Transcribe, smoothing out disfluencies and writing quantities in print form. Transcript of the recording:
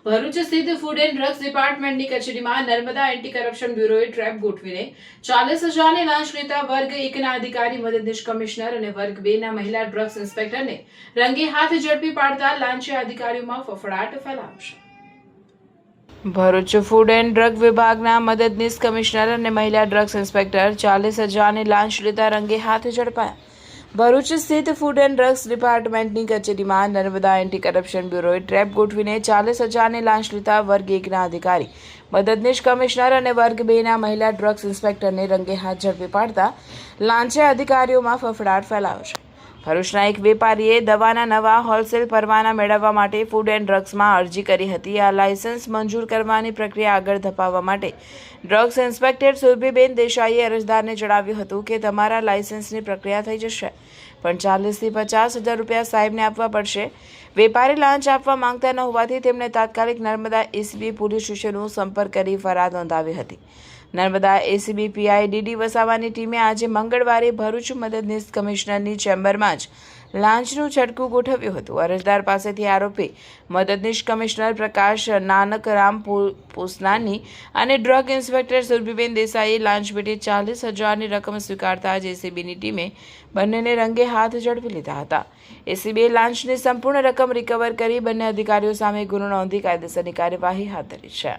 ભરૂચ સ્થિત food and drugs ડિપાર્ટમેન્ટની કચેરીમાં Narmada anti corruption બ્યુરોએ trap ગોઠવીને 40,000ની લાંચ લેતા વર્ગ 1ના અધિકારી મદદનીશ કમિશનર અને વર્ગ 2ના મહિલા ડ્રગ્સ ઇન્સ્પેક્ટરને રંગે હાથ ઝડપી પાડતા લાંચિયા અધિકારીઓમાં ફફડાટ ફેલાયો છે। ભરૂચ ફૂડ એન્ડ ડ્રગ વિભાગના મદદનીશ કમિશનર અને મહિલા ડ્રગ્સ ઇન્સ્પેક્ટર 40,000ની લાંચ લેતા રંગે હાથ ઝડપાયા। ભરૂચ સ્થિત ફૂડ એન્ડ ડ્રગ્સ ડિપાર્ટમેન્ટની કચેરીમાં નર્મદા એન્ટી કરપ્શન બ્યુરોએ ટ્રેપ ગોઠવીને 40,000ની લાંચ લેતા વર્ગ 1ના અધિકારી મદદનીશ કમિશનર અને વર્ગ 2ના મહિલા ડ્રગ્સ ઇન્સ્પેક્ટરને રંગે હાથ ઝડપી પાડતા લાંચિયા અધિકારીઓમાં ફફડાટ ફેલાયો છે। ભરૂચના એક વેપારીએ દવાના નવા હોલસેલ પરવાના મેળવવા માટે ફૂડ એન્ડ ડ્રગ્સમાં અરજી કરી હતી। આ લાયસન્સ મંજૂર કરવાની પ્રક્રિયા આગળ ધપાવવા માટે ડ્રગ્સ ઇન્સ્પેક્ટર સુરભીબેન દેસાઈએ અરજદારને જણાવ્યું હતું કે તમારા લાયસન્સની પ્રક્રિયા થઈ જશે, પણ 40,000 થી 50,000 રૂપિયા સાહેબને આપવા પડશે। વેપારી લાંચ આપવા માંગતા ન હોવાથી તેમણે તાત્કાલિક નર્મદા એસીબી પોલીસ સ્ટેશનનો સંપર્ક કરી ફરિયાદ નોંધાવી હતી। નર્મદા એસીબી પીઆઈ ડીડી વસાવાની ટીમે આજે મંગળવારે ભરૂચ મદદનીશ કમિશનરની ચેમ્બરમાં જ લાંચનું છટકું ગોઠવ્યું હતું। અરજદાર પાસેથી આરોપી મદદનીશ કમિશનર પ્રકાશ નાનકરામ પોસનાની અને ડ્રગ ઇન્સ્પેક્ટર સુરભીબેન દેસાઈએ લાંચ પેટે 40,000ની રકમ સ્વીકારતા જ એસીબીની ટીમે બંનેને રંગે હાથ ઝડપી લીધા હતા। એસીબીએ લાંચની સંપૂર્ણ રકમ રિકવર કરી બંને અધિકારીઓ સામે ગુનો નોંધી કાયદેસરની કાર્યવાહી હાથ ધરી છે।